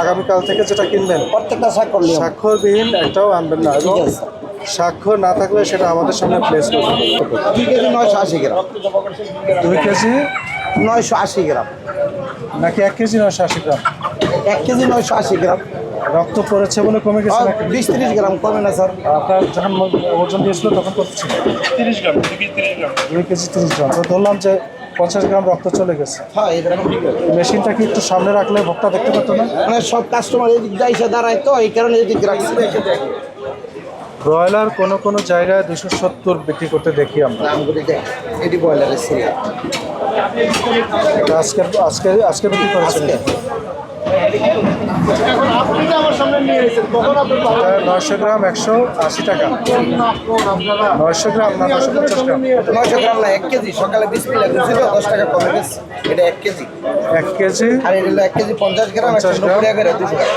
আগামীকাল থেকে যেটা কিনবেন প্রত্যেকটা স্বাক্ষরবিহীন একটাও আনবেন না, এবং স্বাক্ষর না থাকলে সেটা আমাদের সামনে প্লেস করবেন। 2 কেজি 980 গ্রাম 2 কেজি 980 গ্রাম নাকি 1 কেজি 980 গ্রাম? 1 কেজি 980 গ্রাম রক্ত পড়েছে বলে কমে গেছে নাকি? 20-30 গ্রাম কমে না স্যার। আপনার যখন ওজন দিয়েছিল তখন কত ছিল? 30 গ্রাম 2 কেজি 30 গ্রাম। তো ধরলাম যে 50 গ্রাম রক্ত চলে গেছে। হ্যাঁ এরকম মেশিনটা কি একটু সামনে রাখলে ভোক্তা দেখতে পেতো না? মানে সব কাস্টমার এদিক দিয়ে এসে দাঁড়ায়, তো এই কারণে এদিক রাখছি। ব্রয়লার কোনো জায়গায় 270 বিক্রি করতে দেখি আমরা। দামগুলি দেখ, এটি ব্রয়লারের সিরিয়াল। আজকে বিক্রি করেছেন? আপনি যে আমার সামনে নিয়ে এসেছেন তখন আপনার 900 গ্রাম 180 টাকা। 900 গ্রাম না 950 গ্রাম? 900 গ্রাম না, 1 কেজি। সকালে 20 পিলা দিয়েছিল, 10 টাকা কমে গেছে। এটা 1 কেজি। 1 কেজি আর এটা হলো 1 কেজি 50 গ্রাম 190 টাকা করে 200 টাকা।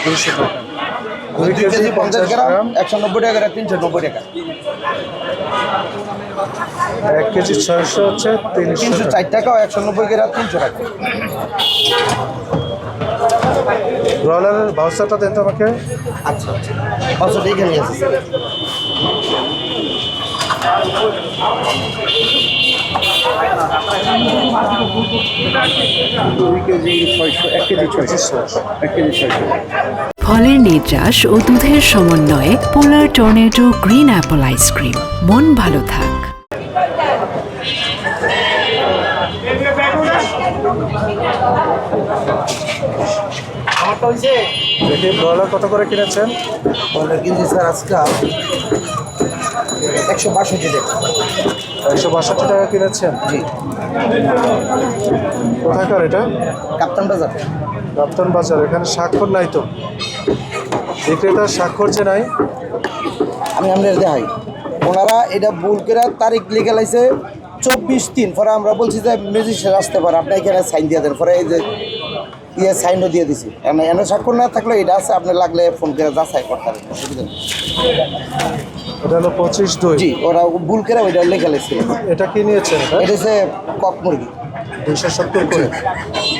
200 টাকা। 2 কেজি 50 গ্রাম 190 টাকা করে 390 টাকা। 1 কেজি 600 হচ্ছে 300 টাকা। 304 টাকা, 190 গ্রাম 300 টাকা। ব্রয়লারের ভাউচারটা দেন তো আমাকে। আচ্ছা আচ্ছা, 500 টাকা নিয়ে আসছে। ফলের নির্যাস ও দুধের সমন্বয়ে পোলার টর্নেডো গ্রিন অ্যাপল আইসক্রিম। মন ভালো থাক। দেখি ব্রয়লার কত করে কিনেছেন? ব্রয়লার কিনছি স্যার আজকে 162 টাকা। 162 টাকা কিনেছেন? জি। কোথাকার এটা? কাপ্তান বাজার। রপ্তান বাজার। এখানে স্বাক্ষর নাই তো? বিক্রেতার স্বাক্ষর যে নাই? আমি আপনার দেখাই, ওনারা এটা ভুল করে তারিখ লিখে লাইছে 24/3। পরে আমরা বলছি যে ম্যাজিস্ট্রেট আসতে পারে, আপনি এখানে সাইন দিয়ে দেন। পরে এই যে সাইনও দিয়ে দিছি। এনে স্বাক্ষর না থাকলে এটা আছে, আপনি লাগলে ফোন করে যাচাই করতে পারেন, অসুবিধা নেই। এটা হলো 25/2। জি, ওরা ভুল করে ওইটা লিখে লাইছিল। এটা কি নিয়েছেন? এটা হচ্ছে কক মুরগি। 270 করে।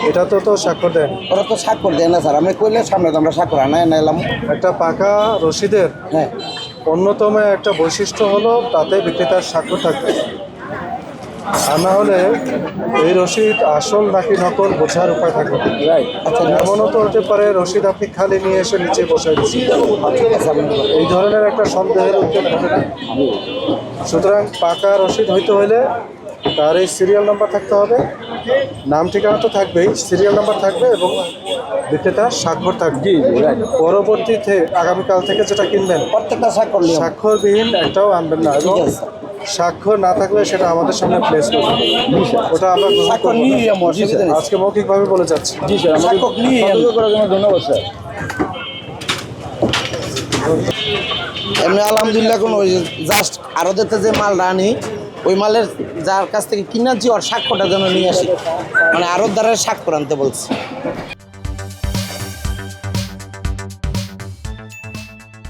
এটা তো স্বাক্ষর দেন? ওরা তো স্বাক্ষর দেয় না স্যার, আমি কইলে সামনে তো আমরা স্বাক্ষর আনাই এলাম। একটা পাকা রসিদের হ্যাঁ, অন্যতম একটা বৈশিষ্ট্য হলো তাতে বিক্রেতার স্বাক্ষর থাকবে। আর না হলে এই রসিদ আসল নাকি নকল বোঝার উপায় থাকবে না। আচ্ছা এমনও তো হতে পারে রসিদ আপনি খালি নিয়ে এসে নিচে বসাই দিচ্ছেন। ঠিক আছে, আপনি বলেন। এই ধরনের একটা সন্দেহের উদ্যোগ ঘটে। সুতরাং পাকা রসিদ হইতে হলে তার এই সিরিয়াল নাম্বার থাকতে হবে, নাম ঠিকানা তো থাকবেই, সিরিয়াল নাম্বার থাকবে এবং বিক্রেতার স্বাক্ষর থাকবে। পরবর্তীতে আগামীকাল থেকে যেটা কিনবেন প্রত্যেকটা স্বাক্ষর নিয়ম। স্বাক্ষরবিহীন একটাও আনবেন না, এবং ঠিক আছে। স্বাক্ষর না থাকলে সেটা আমাদের সামনে প্লেস করবেন। ওটা আমরা গ্রহণ স্বাক্ষর করব না। নিয়ে আমার অসুবিধা নেই। আজকে মৌখিকভাবে বলে যাচ্ছি। জি স্যার, স্বাক্ষর নিয়ে করার জন্য ধন্যবাদ স্যার। এমনি আলহামদুলিল্লাহ কোনো ওই জাস্ট আরোদেতে যে মালটা আনি, ওই মালের যার কাছ থেকে কিনাচ্ছি ওর স্বাক্ষরটা যেন নিয়ে আসি, মানে আরোদ্দারের স্বাক্ষর আনতে বলছি।